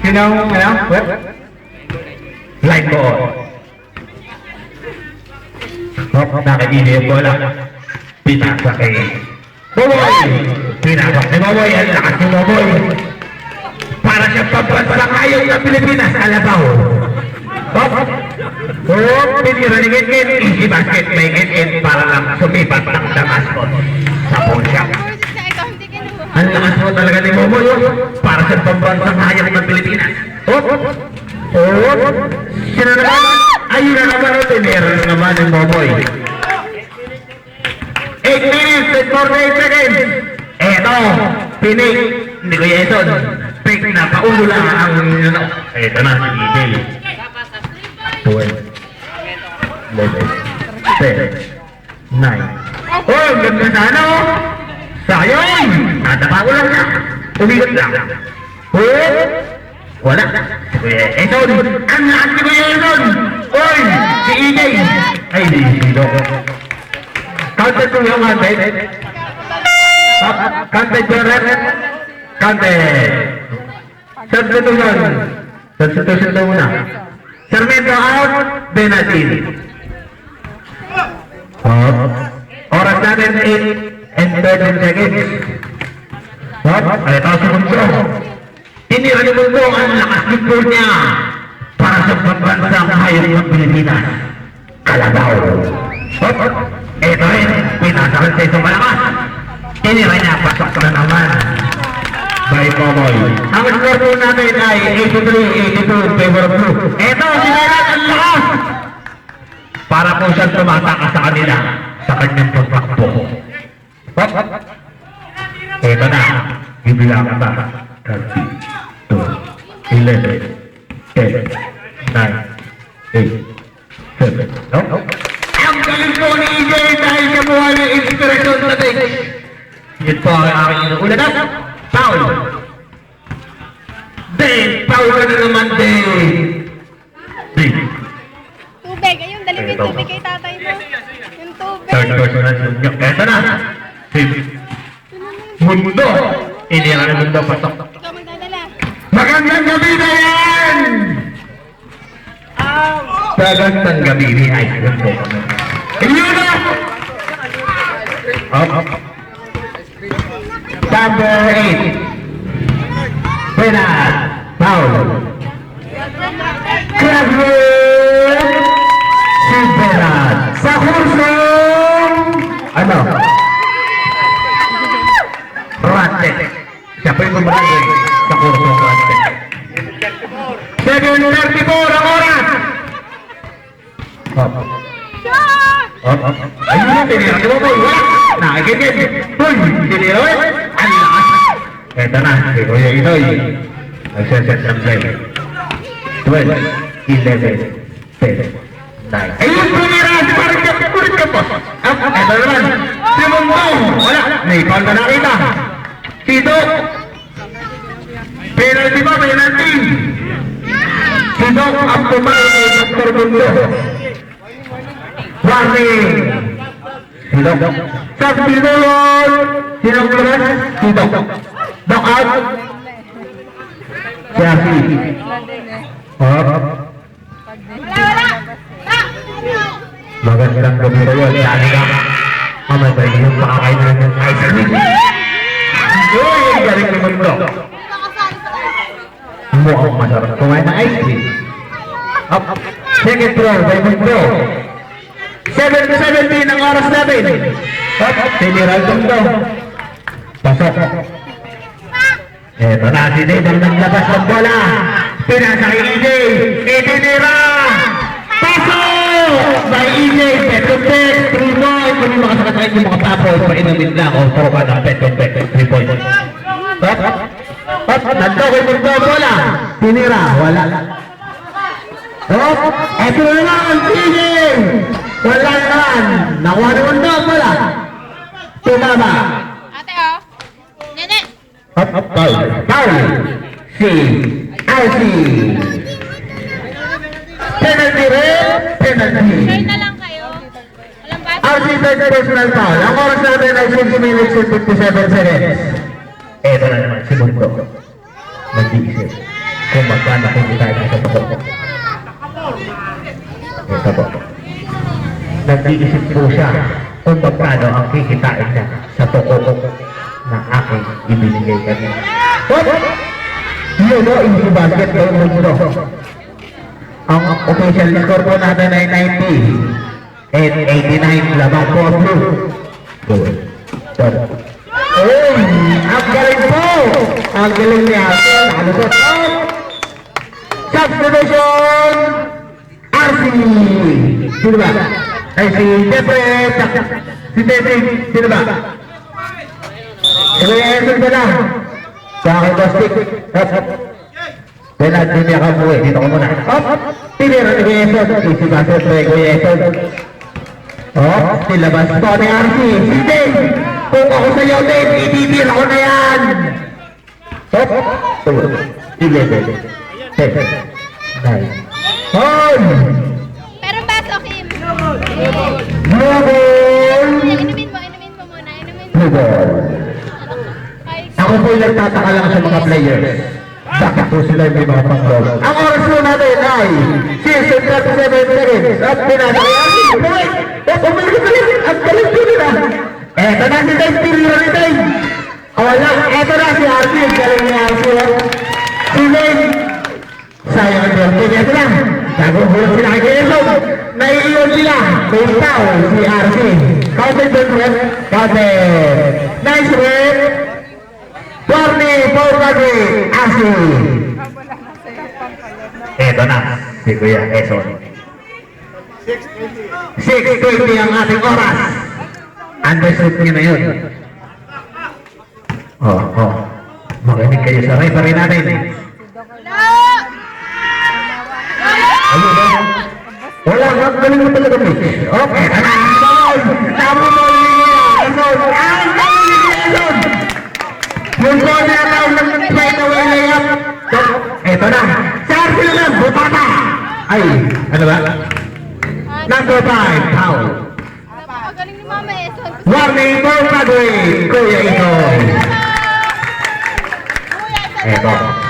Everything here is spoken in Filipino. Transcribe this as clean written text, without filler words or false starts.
Sino, ano? What? Line ball. Hop, nakagini yung bola. Pinasa kay Boboy. Pinasa kay Boboy. Ang lakas ni Boboy. Para siya pagbasakayong ng Pilipinas. Alabaw. Hop. Hop, pinira ni Gitgit. Easy basket may Gitgit para lang sumipat ng Damascus sa Ponsya. Ang lakas mo talaga ni Boboy. Para siya pagbasakayong ng Pilipinas. Hop. Hop. Sino naman? Ayun na naman o tinira na naman ng Boboy. 8 minutes and 48 seconds. Eto, pinig. Hindi ko yeson. Pick na paulo lang ang ano. Eto na, si DJ. 12, 11, 10, 9. Oh, ganda sana o. Sayang. Nadapa ko lang na. Umigot lang. Oh, wala. Eto, ang lahat ni Kuya Eson. Oy, si EJ. Ay, di, si Doc. Counted to yung counted. Counted to red. Counted. Substitution. Substitution daw muna. Sarmiento out. Benatin. Oras natin 8 and 13 seconds. Ay, ito si Mundo. Tinira ni Mundo ang lakas ng goal niya para sa pagbansang hayop ng Pilipinas. Kalabaw. Ito rin, pinasakal sa isang malakas. Tinira niya, pasok na naman. By Boboy. Ang score po natin ay 83-82 in favor of blue. Ito, sinirat ang lakas. Para po siyang tumataka sa kanila sa kanyang pagpakpo. Ito na, bibilang ka ba? 30, 2, 11, 10, 9, 8, 7, no? Ang galing po ni EJ dahil kabuha ng inspirasyon sa tig. Yun po ang aking inuulat. Foul. Dave, foul ka na naman, Dave. Dave. Tubig, ayun, dali mo yung tubig kay tatay mo. Yung tubig. Third person na siya. Eto na. Mundo. Inira na Mundo, pasok. Ikaw magdadala. Magandang gabi na yan! Magandang gabi ni Ice po. Ayun na! Up. Number 8. Penal. Foul. Grabe! Si Penal. Sa kursong... Ano? Rante. Siya po yung kumain sa kursong Rante. 7:34 ang oras! Up. Ayun na, tinira ni Boboy. Wala! Nakikigit. Uy! Tinira ulit. Ang lakas. Eto na, si Kuya Itoy. Nagseset ng play. 12, 11, 10, 9. Ayun, tinira si Marikap. Marikap po. Eto naman. Si Mundo. Wala. May foul na nakita. Sito. Penalty ba? Penalty. Sito ang pumain ni Dr. Mundo. Warning! Sino? Substitution! Sino kulas? Sino? Knock out? Siasi. Wala! Magandang gabi na yun. Sali ka. Mamatay yung pakakainan ng ice cream. Yung galing ni Mundo. Mukhang masarap kumain ng ice cream. Up. Second throw by Mundo. 7:17 ang oras natin. Up. Tinira Mundo. Pasok. Eto na si Dave ang naglabas ng bola. Pinasa kay EJ. Itinira. Pasok! By EJ. Petron-pet. 3 points. Kung yung makasakasakit yung mga tapos, painumin lang. O puro ka ng Petron-pet. 3 points. Up. Up. Nandito kay Mundo ang bola. Tinira. Wala. Up. Eto na lang ang EJ. Wala naman. Nakuha ni Mundo ang bola. Tumama. Ate, oh. Nene. Up. Foul. Foul. Si Alfie. Penalty red. Penalty. Share na lang kayo. Walang bata. Alfie third personal foul. Ang oras natin ay 6 minutes and 57 seconds. Eto na naman si Mundo. nag-iisip kung magkano kikitain niya sa toko. Ito po. Nag-iisip po siya kung magkano ang kikitain niya sa toko na aking ibinigay kanina. What? Yun o, easy basket kayo mo dito. Ang official score po natin ay 90 and 89 lamang po ang blue. Good. Good. Uy! Ang galing po! Ang galing niya. Ano po? Substitution! RC! Sino ba? Ay si Jeffrey! Si Jeffrey! Sino ba? Ito yung Eson ba na? Sa aking bastik. Kaya natin niya ka po eh. Dito ko muna. Tinira ni Kuya Eson. Si Bastos kay Kuya Eson. Nilabas po ni RC. Hindi! Kung ako sa'yo, Dave, ititira ko na yan! Sige. Hold! Pero baso, Kim. Mabol! Inumin mo muna. Mabol! Ay, Ako po'y nagtataka lang sa mga players. Bakit po sila may mga pang-roll? Ang oras po natin ay 6:37 seconds. At pinasakay ang ang galing po nila. Eto na si Dave, tinira ni Dave. Wala, eto na si RC. Galing ni RC. Si Dave. Sayang ang Dave. Eto na. Nagugulong sila kay Eson. Naiiyon sila. May tao si RC. Counted doon rin. Counted. Nice rin. Barney Paul-Padre, Asi. Eto na, si Kuya Eson. 6:20 ang ating oras. Understood niyo na yun. Makinig kayo sa referee natin. Ayun ba? Wala, galing mo talaga, Mitch. Okay, Namumuli niya. Eson. Ay, namumuli niya, Eson. Yung goal na lang ng straight away layup. Eto na. Si RC naman, butata. Ay, ano ba? Number 5, foul. napakagaling ni Mama Eson. Warning for Padre, Kuya Itoy. Eto.